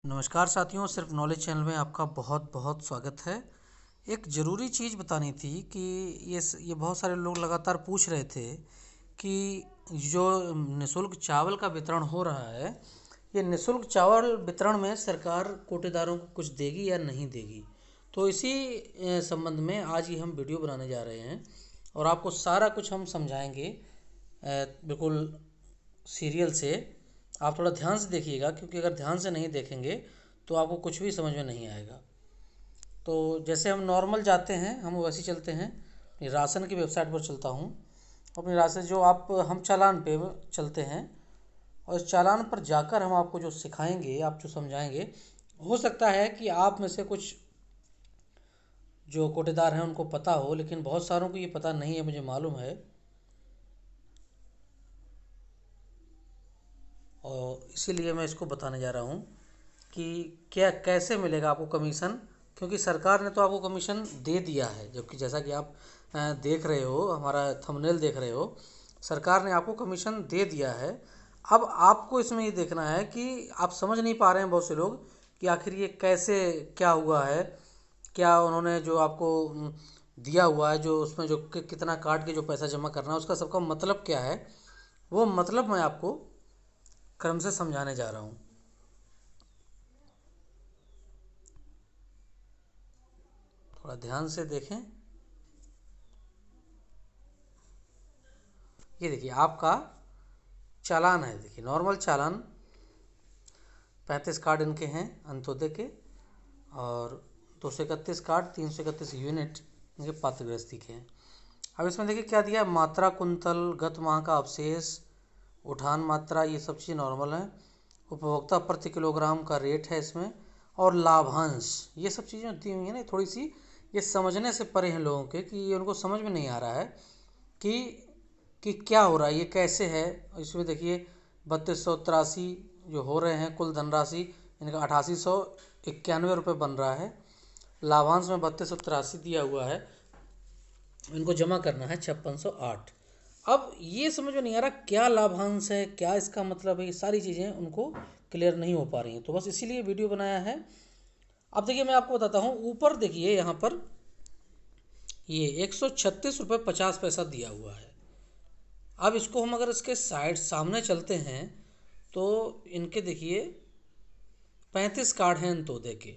नमस्कार साथियों, सिर्फ नॉलेज चैनल में आपका बहुत बहुत स्वागत है। एक ज़रूरी चीज़ बतानी थी कि ये बहुत सारे लोग लगातार पूछ रहे थे कि जो निःशुल्क चावल का वितरण हो रहा है, ये निःशुल्क चावल वितरण में सरकार कोटेदारों को कुछ देगी या नहीं देगी। तो इसी संबंध में आज ही हम वीडियो बनाने जा रहे हैं और आपको सारा कुछ हम समझाएंगे बिल्कुल सीरियल से। आप थोड़ा ध्यान से देखिएगा, क्योंकि अगर ध्यान से नहीं देखेंगे तो आपको कुछ भी समझ में नहीं आएगा। तो जैसे हम नॉर्मल जाते हैं, हम वैसे ही चलते हैं। अपनी राशन की वेबसाइट पर चलता हूँ। अपनी राशन जो हम चालान पे चलते हैं और इस चालान पर जाकर हम आपको जो सिखाएंगे, आप जो समझाएंगे, हो सकता है कि आप में से कुछ जो कोटेदार हैं उनको पता हो, लेकिन बहुत सारों को ये पता नहीं है, मुझे मालूम है। और इसीलिए मैं इसको बताने जा रहा हूँ कि क्या कैसे मिलेगा आपको कमीशन। क्योंकि सरकार ने तो आपको कमीशन दे दिया है, जबकि जैसा कि आप देख रहे हो, हमारा थंबनेल देख रहे हो, सरकार ने आपको कमीशन दे दिया है। अब आपको इसमें ये देखना है कि आप समझ नहीं पा रहे हैं बहुत से लोग कि आखिर ये कैसे क्या हुआ है, क्या उन्होंने जो आपको दिया हुआ है, जो उसमें जो कितना काट के जो पैसा जमा करना है, उसका सबका मतलब क्या है। वो मतलब मैं आपको क्रम से समझाने जा रहा हूँ। थोड़ा ध्यान से देखें। ये देखिए आपका चालान है। देखिए नॉर्मल चालान 35 कार्ड इनके हैं अंत्योदय के, और 231 कार्ड 331 यूनिट इनके पात्र गृहस्थी के हैं। अब इसमें देखिए क्या दिया है, मात्रा कुंतल, गत माह का अवशेष, उठान मात्रा, ये सब चीज़ नॉर्मल है। उपभोक्ता प्रति किलोग्राम का रेट है इसमें, और लाभांश, ये सब चीज़ें दी हुई हैं ना। थोड़ी सी ये समझने से परे हैं लोगों के, कि ये उनको समझ में नहीं आ रहा है कि क्या हो रहा है, ये कैसे है। इसमें देखिए 3283 जो हो रहे हैं, कुल धनराशि इनका 8891 रुपये बन रहा है। लाभांश में 3283 दिया हुआ है, इनको जमा करना है 5608। अब ये समझ में नहीं आ रहा क्या लाभांश है, क्या इसका मतलब है, ये सारी चीज़ें उनको क्लियर नहीं हो पा रही हैं। तो बस इसीलिए वीडियो बनाया है। अब देखिए मैं आपको बताता हूँ, ऊपर देखिए यहाँ पर ये 136 रुपये 50 पैसा दिया हुआ है। अब इसको हम अगर इसके साइड सामने चलते हैं तो इनके देखिए 35 कार्ड हैं अंत्योदय के,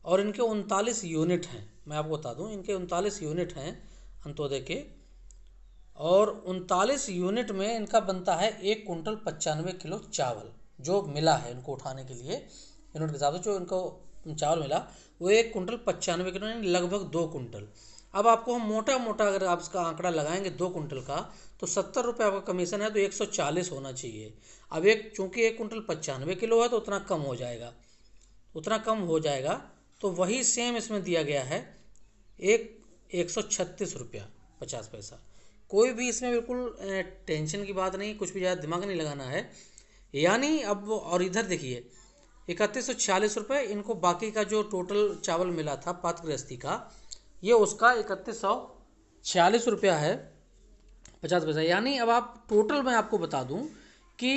और इनके 39 यूनिट हैं। मैं आपको बता दूं, इनके 39 यूनिट हैं अंत्योदय के, और 39 यूनिट में इनका बनता है 1 कुंटल 95 किलो चावल। जो मिला है इनको उठाने के लिए, यूनिट के हिसाब से जो इनको चावल मिला वो 1 कुंटल 95 किलो, यानी लगभग 2 कुंटल। अब आपको हम मोटा मोटा अगर आप इसका आंकड़ा लगाएंगे 2 कुंटल का, तो 70 रुपये आपका कमीशन है, तो 140 होना चाहिए। अब चूंकि 1 कुंटल 95 किलो है तो उतना कम हो जाएगा, उतना कम हो जाएगा। तो वही सेम इसमें दिया गया है, 136 रुपया 50 पैसा। कोई भी इसमें बिल्कुल टेंशन की बात नहीं, कुछ भी ज़्यादा दिमाग नहीं लगाना है। यानी अब और इधर देखिए 3146 रुपये इनको बाकी का जो टोटल चावल मिला था पात्र गृहस्थी का, ये उसका 3146 रुपया है 50 पैसा। यानी अब आप टोटल मैं आपको बता दूं कि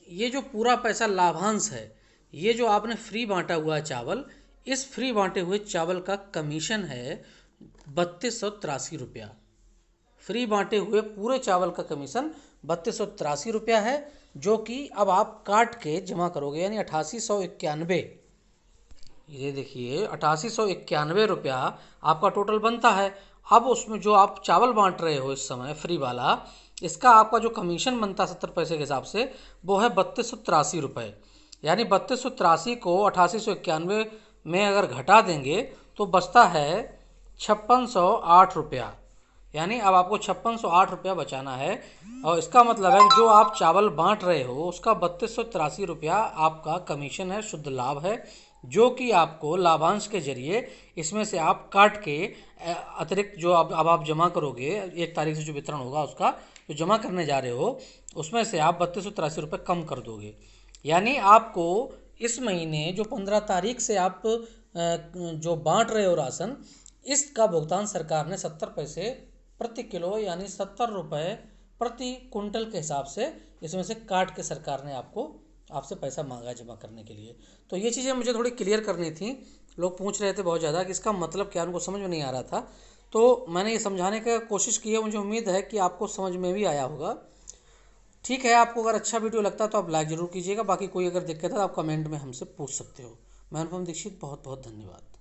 ये जो पूरा पैसा लाभांश है, ये जो आपने फ्री बांटा हुआ है चावल, इस फ्री बांटे हुए चावल का कमीशन है 3283 रुपया। फ्री बांटे हुए पूरे चावल का कमीशन 3283 रुपया है, जो कि अब आप काट के जमा करोगे, यानी 8891। ये देखिए 8891 रुपया आपका टोटल बनता है। अब उसमें जो आप चावल बांट रहे हो इस समय फ्री वाला, इसका आपका जो कमीशन बनता है 70 पैसे के हिसाब से, वो है 3283 रुपये। यानी 3283 को 8891 में अगर घटा देंगे तो बचता है 5608 रुपया। यानी अब आपको 5608 रुपया बचाना है। और इसका मतलब है कि जो आप चावल बांट रहे हो उसका 3283 रुपया आपका कमीशन है, शुद्ध लाभ है, जो कि आपको लाभांश के जरिए इसमें से आप काट के अतिरिक्त जो अब आप जमा करोगे 1 तारीख से जो वितरण होगा उसका जो जमा करने जा रहे हो, उसमें से आप 3283 रुपये कम कर दोगे। यानी आपको इस महीने जो 15 तारीख से आप जो बांट रहे हो राशन, इसका भुगतान सरकार ने 70 पैसे प्रति किलो, यानी 70 रुपये प्रति कुंटल के हिसाब से इसमें से काट के सरकार ने आपको आपसे पैसा मांगा है जमा करने के लिए। तो ये चीज़ें मुझे थोड़ी क्लियर करनी थी। लोग पूछ रहे थे बहुत ज़्यादा कि इसका मतलब क्या, उनको समझ में नहीं आ रहा था। तो मैंने ये समझाने का कोशिश की है, मुझे उम्मीद है कि आपको समझ में भी आया होगा। ठीक है, आपको अगर अच्छा वीडियो लगता है तो आप लाइक ज़रूर कीजिएगा। बाकी कोई अगर दिक्कत है तो आप कमेंट में हमसे पूछ सकते हो। मैं अनुपम दीक्षित, बहुत बहुत धन्यवाद।